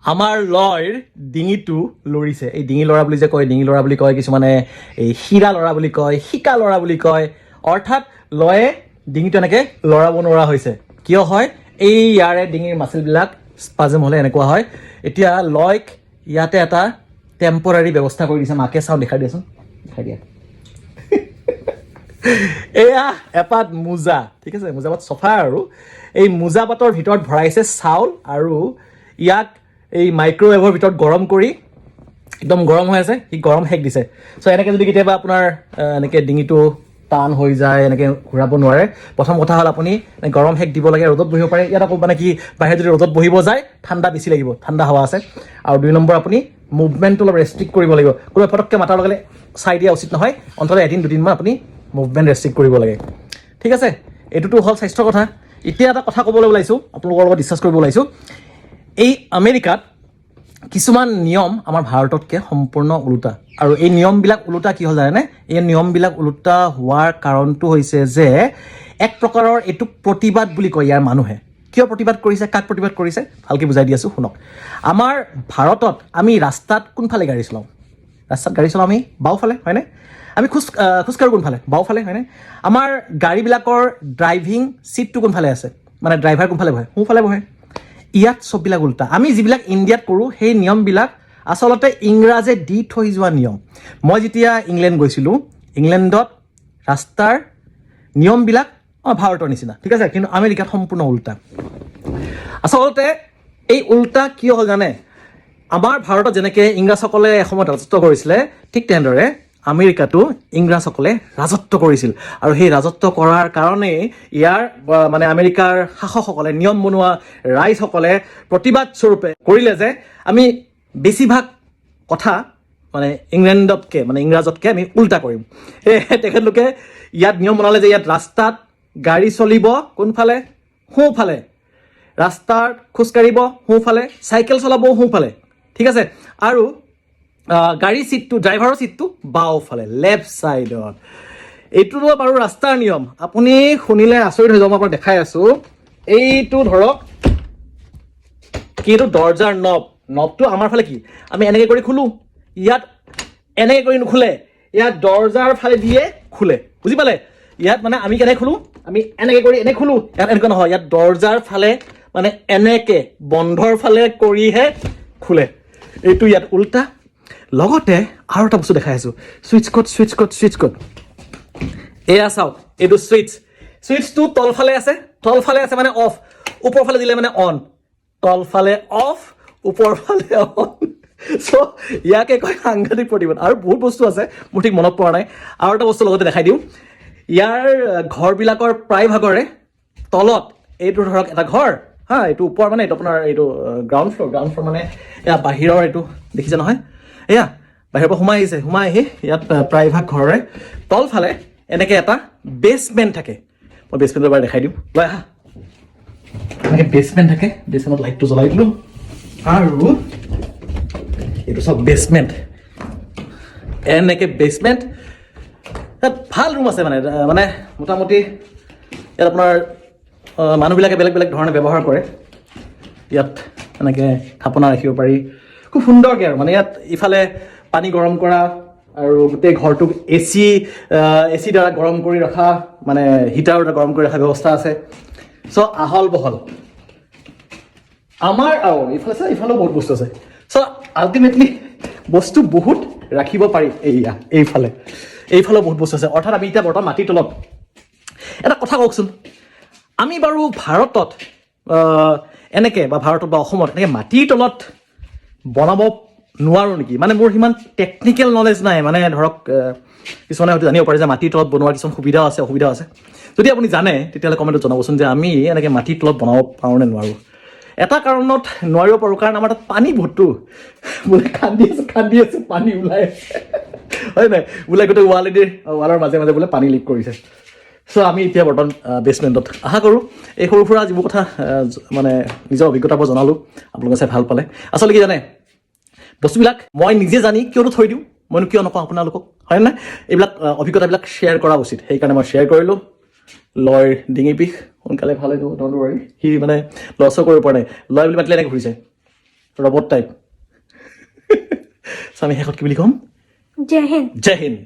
আমাৰ লয়ৰ ডিঙিটো লৰিছে। এই ডিঙি লৰা বুলি যে কয়, ডিঙি লৰা বুলি কয়, কিছুমানে এই শিৰা লৰা বুলি কয়, শিকা লৰা বুলি কয়। অৰ্থাৎ লয়ে ডিঙিটো এনেকৈ লৰাব নোৱাৰা হৈছে। কিয় হয়? এই ইয়াৰে ডিঙিৰ মাচলবিলাক স্পাজম হ'লে এনেকুৱা হয়। এতিয়া লয়ক ইয়াতে এটা টেম্পৰাৰী ব্যৱস্থা কৰি দিছে। মাকে চাওঁ, দেখাই দিয়াচোন, দেখাই দিয়া। এয়া এপাত মোজা, ঠিক আছে, মোজা পাত চফা আৰু এই মোজা পাতৰ ভিতৰত ভৰাইছে চাউল আৰু ইয়াক এই মাইক্ৰ'ৱেভৰ ভিতৰত গৰম কৰি একদম গৰম হৈ আছে, সি গৰম সেক দিছে। চ' এনেকৈ যদি কেতিয়াবা আপোনাৰ এনেকৈ ডিঙিটো টান হৈ যায়, এনেকৈ ঘূৰাব নোৱাৰে, প্ৰথম কথা হ'ল আপুনি গৰম সেক দিব লাগে, ৰ'দত বহিব পাৰে। ইয়াত আকৌ মানে কি বাহিৰত যদি ৰ'দত বহিব যায় ঠাণ্ডা বেছি লাগিব, ঠাণ্ডা হাৱা আছে। আৰু 2 নম্বৰ আপুনি মুভমেণ্টটো অলপ ৰেষ্ট্ৰিক্ট কৰিব লাগিব। কোনোবাই ফটককৈ মাতাৰ লগে চাই দিয়া উচিত নহয়। অন্ততঃ 1-2 দিনমান আপুনি মুভমেণ্ট ৰেষ্ট্ৰিক্ট কৰিব লাগে, ঠিক আছে। এইটোতো হ'ল স্বাস্থ্যৰ কথা। এতিয়া এটা কথা ক'বলৈ ওলাইছোঁ, আপোনালোকৰ লগত ডিছকাছ কৰিব ওলাইছোঁ। এই আমেৰিকাত কিছুমান নিয়ম আমাৰ ভাৰততকৈ সম্পূৰ্ণ ওলোটা। আৰু এই নিয়মবিলাক ওলোটা কি হ'ল জানেনে? এই নিয়মবিলাক ওলোটা হোৱাৰ কাৰণটো হৈছে যে এক প্ৰকাৰৰ এইটো প্ৰতিবাদ বুলি কয় ইয়াৰ মানুহে। কিয় প্ৰতিবাদ কৰিছে, কাক প্ৰতিবাদ কৰিছে, ভালকৈ বুজাই দি আছোঁ, শুনক। আমাৰ ভাৰতত আমি ৰাস্তাত কোনফালে গাড়ী চলাওঁ? ৰাস্তাত গাড়ী চলাওঁ আমি বাওঁফালে, হয়নে? আমি খোজকাঢ়োঁ কোনফালে? বাওঁফালে, হয়নে? আমাৰ গাড়ীবিলাকৰ ড্ৰাইভিং ছিটটো কোনফালে আছে? মানে ড্ৰাইভাৰ কোনফালে বহে? সোঁফালে বহে। ইয়াত চববিলাক উল্টা। আমি যিবিলাক ইণ্ডিয়াত কৰোঁ সেই নিয়মবিলাক আচলতে ইংৰাজে দি থৈ যোৱা নিয়ম। মই যেতিয়া ইংলেণ্ড গৈছিলোঁ, ইংলেণ্ডত ৰাস্তাৰ নিয়মবিলাক ভাৰতৰ নিচিনা, ঠিক আছে, কিন্তু আমেৰিকাত সম্পূৰ্ণ উল্টা। আচলতে এই উল্টা কিয় হ'ল জানে? আমাৰ ভাৰতত যেনেকৈ ইংৰাজসকলে এসময়ত ৰাজত্ব কৰিছিলে, ঠিক তেনেদৰে আমেৰিকাতো ইংৰাজসকলে ৰাজত্ব কৰিছিল। আৰু সেই ৰাজত্ব কৰাৰ কাৰণেই ইয়াৰ মানে আমেৰিকাৰ শাসকসকলে, নিয়ম বনোৱা ৰাইজসকলে প্ৰতিবাদ স্বৰূপে কৰিলে যে আমি বেছিভাগ কথা মানে ইংলেণ্ডতকৈ, মানে ইংৰাজতকৈ আমি উল্টা কৰিম। সেয়েহে তেখেতলোকে ইয়াত নিয়ম বনালে যে ইয়াত ৰাস্তাত গাড়ী চলিব কোনফালে? সোঁফালে। ৰাস্তাত খোজকাঢ়িব সোঁফালে, চাইকেল চলাব সোঁফালে, ঠিক আছে। আৰু গাড়ী ছিটটো, ড্ৰাইভাৰৰ ছিটটো বাওঁফালে, লেফ্ট ছাইডত। এইটোতো বাৰু ৰাস্তাৰ নিয়ম, আপুনি শুনিলে আচৰিত হৈ যাব। মই আপোনাক দেখাই আছোঁ। এইটো ধৰক কি, এইটো দৰজাৰ নবটো আমাৰ ফালে কি আমি এনেকৈ কৰি খোলোঁ, ইয়াত এনেকৈ কৰি নুখোলে, ইয়াত দৰজাৰ ফালে দিয়ে খোলে, বুজি পালে? ইয়াত মানে আমি কেনেকৈ খোলোঁ? আমি এনেকৈ কৰি এনেকৈ খোলোঁ, ইয়াত এনেকুৱা নহয়, ইয়াত দৰজাৰ ফালে মানে এনেকৈ বন্ধৰ ফালে কৰিহে খোলে। এইটো ইয়াত উল্টা। লগতে আৰু এটা বস্তু দেখাই আছোঁ, ছুইচ কোড। এয়া চাওক, এইটো ছুইচটো তলফালে আছে মানে অফ, ওপৰফালে দিলে মানে অন, তলফালে অফ, ওপৰফালে অন। চ' ইয়াকে কয় সাংঘাতিক প্ৰতিবাদ। আৰু বহুত বস্তু আছে, মোৰ ঠিক মনত পৰা নাই। আৰু এটা বস্তু লগতে দেখাই দিওঁ, ইয়াৰ ঘৰবিলাকৰ প্ৰায়ভাগৰে তলত এইটো ধৰক এটা ঘৰ, হা, এইটো ওপৰ মানে এইটো আপোনাৰ এইটো গ্ৰাউণ্ড ফ্ল'ৰ মানে এয়া বাহিৰৰ এইটো দেখিছে নহয়, এয়া বাহিৰৰ পৰা সোমাই আহি ইয়াত প্ৰায়ভাগ ঘৰৰে তলফালে এনেকৈ এটা বেছমেণ্ট থাকে। মই বেছমেণ্টৰ এবাৰ দেখাই দিওঁ, লৈ আহা। এনেকৈ বেছমেণ্ট থাকে, বেছমেণ্টত লাইটটো জ্বলাই দিলোঁ। আৰু এইটো চব বেছমেণ্ট, এনেকৈ বেছমেণ্ট। তাত ভাল ৰুম আছে, মানে মোটামুটি ইয়াত আপোনাৰ মানুহবিলাকে বেলেগ বেলেগ ধৰণে ব্যৱহাৰ কৰে। ইয়াত এনেকৈ থাপনা ৰাখিব পাৰি খুব সুন্দৰকৈ। আৰু মানে ইয়াত ইফালে পানী গৰম কৰা আৰু গোটেই ঘৰটোক এচি দ্বাৰা গৰম কৰি ৰখা, মানে হিটাৰৰ দ্বাৰা গৰম কৰি ৰখা ব্যৱস্থা আছে। চ' আহল বহল আমাৰ ইফালেও বহুত বস্তু আছে। চ' আল্টিমেটলি বস্তু বহুত ৰাখিব পাৰি। এইফালেও বহুত বস্তু আছে। অৰ্থাৎ আমি এতিয়া বৰ্তমান মাটিৰ তলত। এটা কথা কওকচোন, আমি বাৰু ভাৰতত এনেকৈ বা ভাৰতত বা অসমত এনেকৈ মাটিৰ তলত বনাব নোৱাৰোঁ নেকি? মানে মোৰ সিমান টেকনিকেল নলেজ নাই। মানে ধৰক কিছুমানে হয়তো জানিব পাৰে যে মাটিৰ তলত বনোৱাৰ কিছুমান সুবিধাও আছে, অসুবিধাও আছে। যদি আপুনি জানে তেতিয়াহ'লে কমেণ্টত জনাবচোন যে আমি এনেকৈ মাটিৰ তলত বনাব পাৰোঁ নে নোৱাৰোঁ। এটা কাৰণত নোৱাৰিব পাৰোঁ, কাৰণ আমাৰ তাত পানী বহুতটো, বোলে খান্দি আছোঁ পানী ওলাই হয় নাই, বোলে গোটেই ৱালৰ মাজে মাজে বোলে পানী লিক কৰিছে। চ' আমি এতিয়া বৰ্তমান বেছমেণ্টত। আশা কৰোঁ এই সৰু সুৰা যিবোৰ কথা মানে নিজৰ অভিজ্ঞতাৰ পৰা জনালোঁ, আপোনালোকে চাই ভাল পালে। আচলতে কি জানে, বস্তুবিলাক মই নিজে জানি কিয়নো থৈ দিওঁ, মইনো কিয় নকওঁ আপোনালোকক, হয় নাই? এইবিলাক অভিজ্ঞতাবিলাক শ্বেয়াৰ কৰা উচিত, সেইকাৰণে মই শ্বেয়াৰ কৰিলোঁ। লয়ৰ ডিঙি পিষ সোনকালে ভাল হৈ যাব, ডণ্ট ৱৰী। সি মানে লৰচৰ কৰিব পৰা নাই, লয় বুলি মাতিলে এনেকৈ ঘূৰিছে। Robot type. আমি শেষত কি বুলি ক'ম? জয় হিন্দ। জয় হিন্দ।